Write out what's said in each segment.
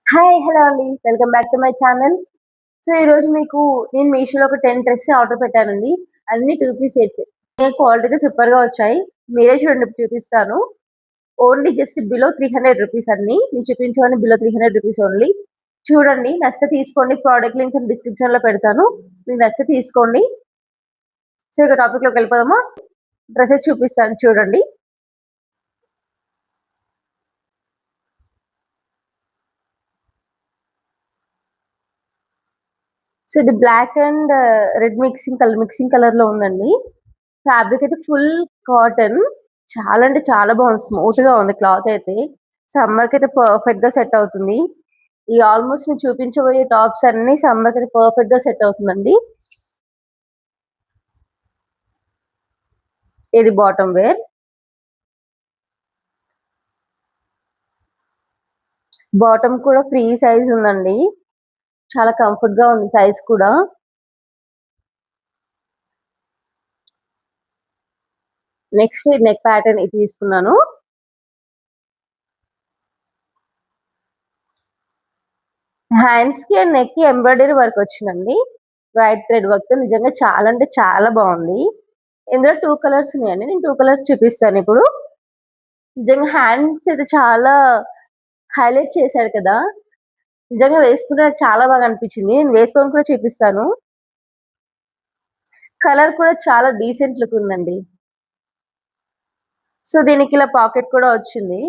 Hi! Hello అండి. Welcome back to my channel. So, ఈరోజు మీకు నేను మీషోలో ఒక 10 డ్రెస్ ఆర్డర్ పెట్టానండి. అన్నీ 2 పీస్ సెట్స్. క్వాలిటీగా సూపర్‌గా వచ్చాయి. మీరే చూడండి ఇప్పుడు చూపిస్తాను. ఓన్లీ జస్ట్ బిలో రూ. 300 అన్నీ. నేను చూపించేవన్నీ బిలో రూ. 300 ఓన్లీ. చూడండి నచ్చితే తీసుకోండి. ప్రొడక్ట్ లింక్స్ డిస్క్రిప్షన్‌లో పెడతాను. మీకు నచ్చితే తీసుకోండి. సో, ఇక టాపిక్‌లోకి వెళ్ళిపోదామా? డ్రెసెస్ చూపిస్తాను చూడండి. సో, ఇది బ్లాక్ అండ్ రెడ్ మిక్సింగ్ కలర్‌లో ఉందండి. ఫ్యాబ్రిక్ అయితే ఫుల్ కాటన్. చాలా అంటే చాలా బాగుంది. స్మూత్‌గా ఉంది క్లాత్ అయితే. సమ్మర్‌కయితే పర్ఫెక్ట్‌గా సెట్ అవుతుంది. ఈ ఆల్‌మోస్ట్ నేను చూపించబోయే టాప్స్ అన్నీ సమ్మర్‌కయితే పర్ఫెక్ట్‌గా సెట్ అవుతుందండి. ఇది బాటమ్ వేర్. బాటమ్ కూడా ఫ్రీ సైజ్ ఉందండి. చాలా కంఫర్ట్‌గా ఉంది సైజ్ కూడా. నెక్స్ట్ నెక్ ప్యాటర్న్ ఇది తీసుకున్నాను. హ్యాండ్స్‌కి అండ్ నెక్‌కి ఎంబ్రాయిడరీ వర్క్ వచ్చిందండి. వైట్ థ్రెడ్ వర్క్‌తో నిజంగా చాలా అంటే చాలా బాగుంది. ఇందులో 2 కలర్స్ ఉన్నాయండి. నేను 2 కలర్స్ చూపిస్తానిప్పుడు. నిజంగా హ్యాండ్స్ అయితే చాలా హైలైట్ చేశారు కదా! నిజంగా వేసుకుంటే నాకు చాలా బాగా అనిపించింది. నేను వేసుకొని కూడా చూపిస్తాను. కలర్ కూడా చాలా డీసెంట్ లుక్ ఉందండి. సో, దీనికి ఇలా పాకెట్ కూడా వచ్చింది.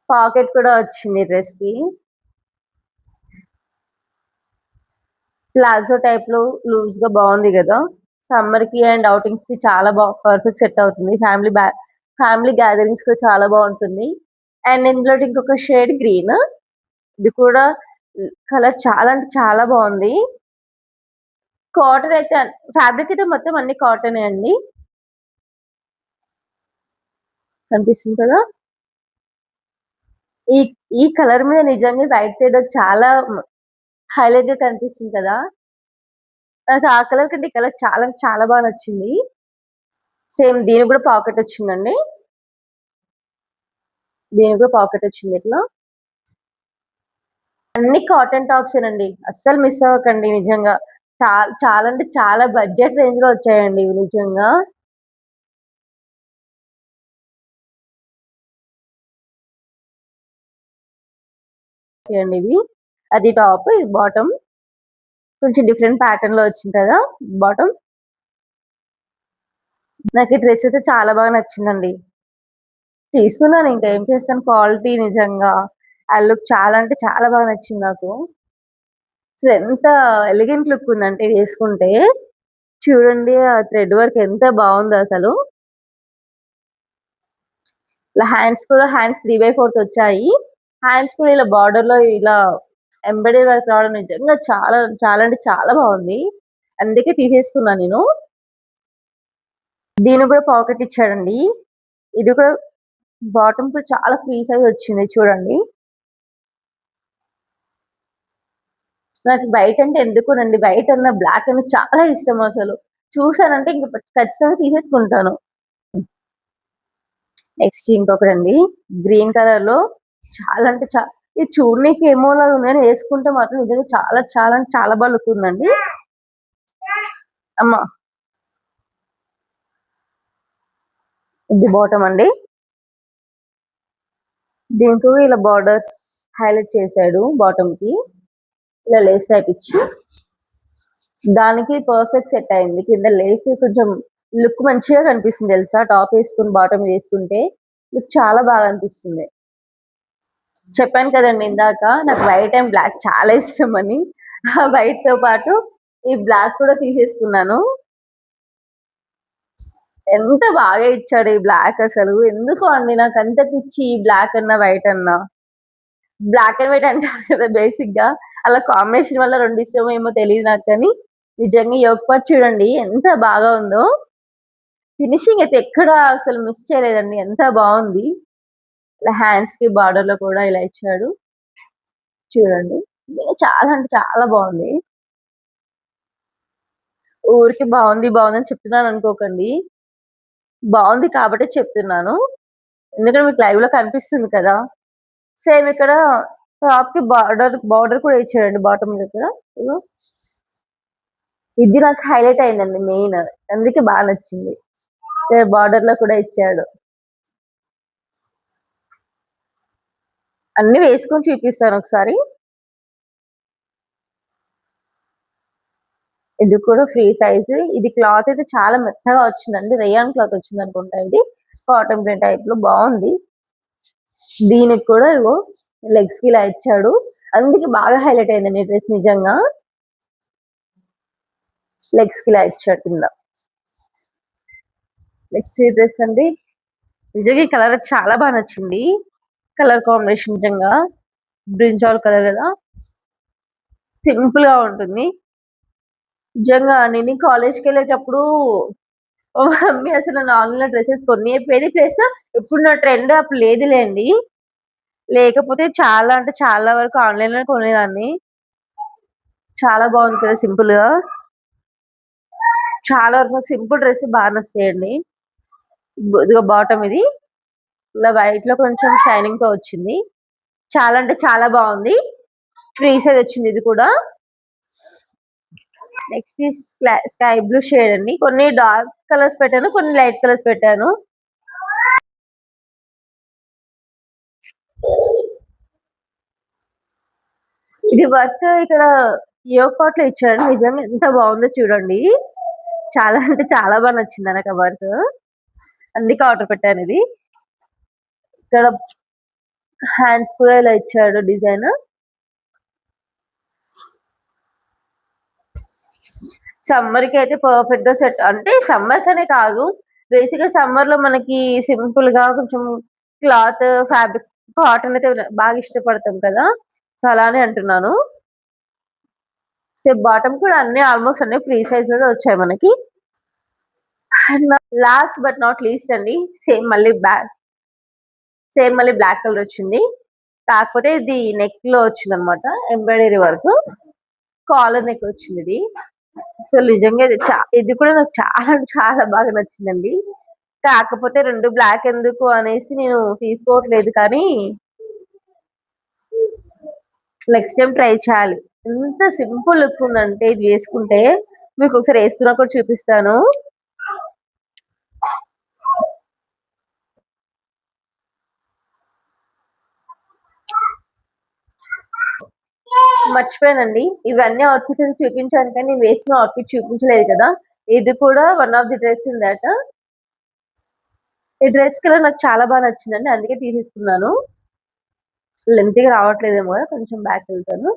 పాకెట్ కూడా వచ్చింది డ్రెస్‌కి. ప్లాజో టైప్‌లో లూజ్‌గా బావుంది గదా! సమ్మర్‌కి అండ్ ఔటింగ్స్‌కి చాలా పర్ఫెక్ట్ సెట్ అవుతుంది. ఫ్యామిలీ గ్యాదరింగ్స్ కూడా చాలా బావుంటుంది. అండ్ ఇందులో ఇంకొక షేడ్ గ్రీన్. ఇది కూడా కలర్ చాలా అంటే చాలా బావుంది. కాటన్ అయితే ఫ్యాబ్రిక్ అయితే మొత్తం అన్ని కాటనే అండి. కనిపిస్తుంది కదా! ఈ ఈ కలర్ మీద నిజంగా వైట్ థ్రెడ్ చాలా హైలైట్‌గా కనిపిస్తుంది కదా! నాకు ఆ కలర్ కంటే ఈ కలర్ చాలా అంటే చాలా బాగా నచ్చింది. సేమ్ దీనికి కూడా పాకెట్ వచ్చిందండి. దీనికి కూడా పాకెట్ వచ్చింది ఇట్లా. అన్ని కాటన్ టాప్సేనండి. అస్సలు మిస్ అవ్వకండి నిజంగా. చాలా అంటే చాలా బడ్జెట్ రేంజ్‌లో వచ్చాయండి ఇవి నిజంగా. అండి ఇవి. అది టాప్, ఇది బాటమ్. కొంచెం డిఫరెంట్ ప్యాటర్న్‌లో వచ్చింది కదా! బాటమ్. నాకు ఈ డ్రెస్ అయితే చాలా బాగా నచ్చిందండి. తీసుకున్నాను ఇంకా ఏం చేస్తాను క్వాలిటీ నిజంగా. ఆ లుక్ చాలా అంటే చాలా బాగా నచ్చింది నాకు. అసలు ఎంత ఎలిగెంట్ లుక్ ఉందంటే ఇది యేసుకుంటే. చూడండి ఆ థ్రెడ్ వర్క్ ఎంత బావుందో అసలు. ఇలా హ్యాండ్స్ 3/4 వచ్చాయి. హ్యాండ్స్ కూడా ఇలా బార్డర్‌లో ఇలా ఎంబ్రాయిడరీ వర్క్ రావడం నిజంగా చాలా చాలా అంటే చాలా బావుంది. అందుకే తీసేసుకున్నా నేను. దీనికి కూడా పాకెట్ ఇచ్చాడండి. ఇది కూడా బాటమ్ కూడా చాలా ఫ్రీ సైజ్ వచ్చింది చూడండి. నాకు వైట్ అంటే ఎందుకోనండి వైట్ అన్నా, బ్లాక్ అన్నా చాలా ఇష్టం అసలు. చూసానంటే ఇంక ఖచ్చితంగా తీసేసుకుంటాను. నెక్స్ట్ ఇంకొకటండి. గ్రీన్ కలర్‌లో చాలా అంటే ఇది చూడనీకి ఏమోలాగా ఉంది గానీ యేసుకుంటే మాత్రం నిజంగా చాలా చాలా అంటే చాలా బాగా లుక్ ఉందండి. అమ్మ! ఇది బాటమ్ అండి. దీంట్లో ఇలా బార్డర్స్ హైలైట్ చేశాడు బాటమ్‌కి. ఇలా లేస్ టైప్ దానికి పర్ఫెక్ట్ సెట్ అయింది. కింద లేస్ కొంచెం లుక్ మంచిగా కనిపిస్తుంది తెలుసా? టాప్ యేసుకొని బాటమ్ యేసుకుంటే లుక్ చాలా బాగా అనిపిస్తుంది. చెప్పాను కదండీ ఇందాక నాకు వైట్ అండ్ బ్లాక్ చాలా ఇష్టమని. ఆ వైట్‌తో పాటు ఈ బ్లాక్ కూడా తీసేసుకున్నాను. ఎంత బాగా ఇచ్చాడు ఈ బ్లాక్ అసలు. ఎందుకో అండి నాకంత పిచ్చి ఈ బ్లాక్ అన్నా, వైట్ అన్నా. బ్లాక్ అండ్ వైట్ అంటారు కదా బేసిక్‌గా. అలా కాంబినేషన్ వల్ల 2 ఇష్టమేమో తెలీదు నాకు కానీ, నిజంగా ఈ యోక్ పార్ట్ చూడండి ఎంత బాగా ఉందో. ఫినిషింగ్ అయితే ఎక్కడ అసలు మిస్ చేయలేదండి. ఎంత బావుంది. ఇలా హ్యాండ్స్‌కి బార్డర్‌లో కూడా ఇలా ఇచ్చాడు. చూడండి. నిజంగా చాలా అంటే చాలా బావుంది. ఊరికే బావుందని చెప్తున్నాననుకోకండి. బావుంది కాబట్టే చెప్తున్నాను. ఎందుకంటే మీకు లైవ్‌లో కనిపిస్తుంది కదా! సేమ్ ఇక్కడ టాప్‌కి బార్డర్ కూడా ఇచ్చాడండి బాటమ్ దగ్గర. ఇగో ఇది నాకు హైలైట్ అయిందండి మెయిన్. అందుకే బా నచ్చింది. బార్డర్‌లో కూడా ఇచ్చాడు. అన్నీ వేసుకొని చూపిస్తాను ఒకసారి. ఇది కూడా ఫ్రీ సైజ్. ఇది క్లాత్ అయితే చాలా మెత్తగా వచ్చిందండి. రేయాన్ క్లాత్ వచ్చిందనుకుంటా ఇది. కాటన్ ప్రింట్ టైప్‌లో బావుంది. దీనికి కూడా ఇగో లెగ్స్‌కి ఇలా ఇచ్చాడు. అందుకే బాగా హైలైట్ అయిందండి ఈ డ్రెస్ నిజంగా. లెగ్స్‌కి ఇలా ఇచ్చాడు కింద. నెక్స్ట్ ఈ డ్రెస్ అండి. నిజంగా ఈ కలర్ చాలా బా నచ్చింది. కలర్ కాంబినేషన్ నిజంగా. బ్రింజాల్ కలర్ కదా! సింపుల్‌గా ఉంటుంది. నిజంగా నేను కాలేజ్‌కెళ్ళేటప్పుడు మా మమ్మీ అసలు నన్ను ఆన్‌లైన్‌లో డ్రెసెస్ కొనియకపోయేది. ప్లస్ ఇప్పుడు నా ట్రెండ్ అప్పుడు లేదులెండి. లేకపోతే చాలా అంటే చాలా వరకు ఆన్‌లైన్‌లోనే కొనేదాన్ని. చాలా బాగుంది కదా సింపుల్‌గా. చాలా వరకు నాకు సింపుల్ డ్రెస్ బా నచ్చుతాయండి. ఇదిగో బాటమ్ ఇది. ఇలా వైట్‌లో కొంచెం షైనింగ్‌తో వచ్చింది. చాలా అంటే చాలా బావుంది. ఫ్రీ సైజ్ వచ్చింది ఇది కూడా. నెక్స్ట్ స్కై బ్లూ షేడ్ అండి. కొన్ని డార్క్ కలర్స్ పెట్టాను. కొన్ని లైట్ కలర్స్ పెట్టాను. ఇది వర్క్ ఇక్కడ యోగ్ పార్ట్‌లో ఇచ్చాడు. నిజంగా ఎంత బావుందో చూడండి. చాలా అంటే చాలా బా నచ్చింది నాకు ఆ వర్క్. అందుకే ఆర్డర్ పెట్టాను ఇది. ఇక్కడ హ్యాండ్స్ కూడా ఇలా ఇచ్చాడు డిజైన్. సమ్మర్‌కి అయితే పర్ఫెక్ట్‌గా సెట్ అంటే సమ్మర్స్ అనే కాదు. బేసిక్‌గా సమ్మర్‌లో మనకి సింపుల్‌గా కొంచెం క్లాత్, ఫ్యాబ్రిక్ కాటన్ అయితే బాగా ఇష్టపడతాం కదా! సో, అలానే అంటున్నాను. సో, బాటమ్ కూడా అన్నీ ఆల్‌మోస్ట్ అన్నీ ఫ్రీ సైజ్‌లోనే వచ్చాయి మనకి. And last but not least అండి. సేమ్ మళ్ళీ బ్లాక్ కలర్ వచ్చింది. కాకపోతే ఇది నెక్‌లో వచ్చిందన్నమాట. Embroidery work. కాలర్ నెక్ వచ్చిందిది. అసలు నిజంగా ఇది కూడా నాకు చాలా అంటే చాలా బాగా నచ్చిందండి. కాకపోతే 2 బ్లాక్ ఎందుకు అనేసి నేను తీసుకోవట్లేదు కానీ నెక్స్ట్ టైమ్ ట్రై చేయాలి. ఎంత సింపుల్ లుక్ ఉందంటే ఇది వేసుకుంటే మీకు ఒకసారి వేసుకున్నా కూడా చూపిస్తాను. మర్చిపోయానండి. ఇవన్నీ అవుట్‌ఫిట్స్ అని చూపించాను కానీ నేను వేసుకున్న అవుట్‌ఫిట్ చూపించలేదు కదా! ఇది కూడా one of the dress in that. ఈ డ్రెస్ కలర్ నాకు చాలా బా నచ్చిందండి. అందుకే తీసేసుకున్నాను. లెంగ్తీగా రావట్లేదేమో కదా! కొంచెం బ్యాకెళ్తాను.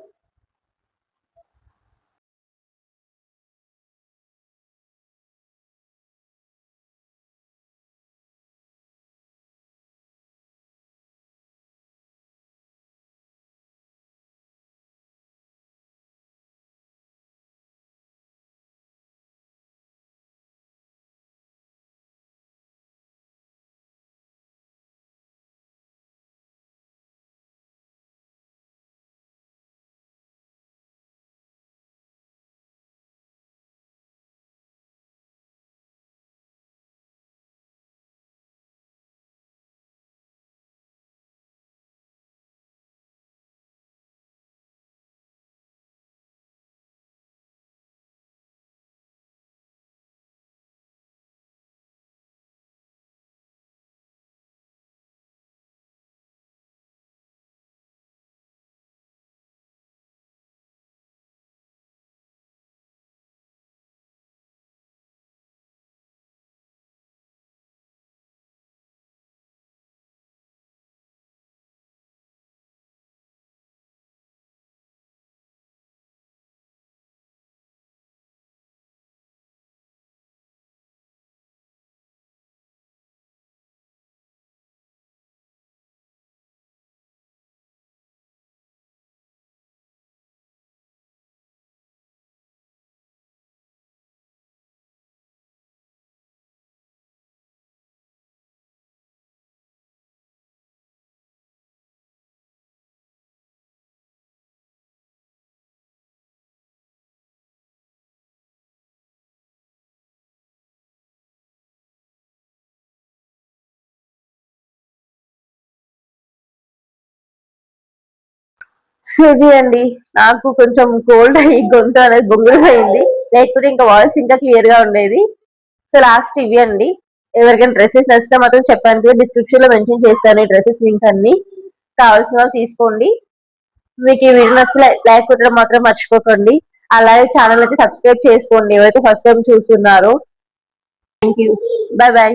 సో ఇది అండి, నాకు కొంచెం కోల్డ్ అయ్యి గొంతు అనేది బొంగురు అయింది, లేకపోతే ఇంకా వాయిస్ ఇంకా క్లియర్ గా ఉండేది. సో లాస్ట్ ఇవి అండి. ఎవరికైనా డ్రెస్సెస్ నచ్చితే మాత్రం చెప్పండి, డిస్క్రిప్షన్ లో మెన్షన్ చేస్తాను ఈ డ్రెస్సెస్ లింక్స్ అన్ని. కావాల్సిన వాళ్ళు తీసుకోండి. మీకు ఈ వీడియో నచ్చితే లైక్ కొట్టడం మాత్రం మర్చిపోకండి. అలాగే ఛానల్ అయితే సబ్స్క్రైబ్ చేసుకోండి ఎవరైతే ఫస్ట్ టైం చూస్తున్నారో. Thank you. Bye bye.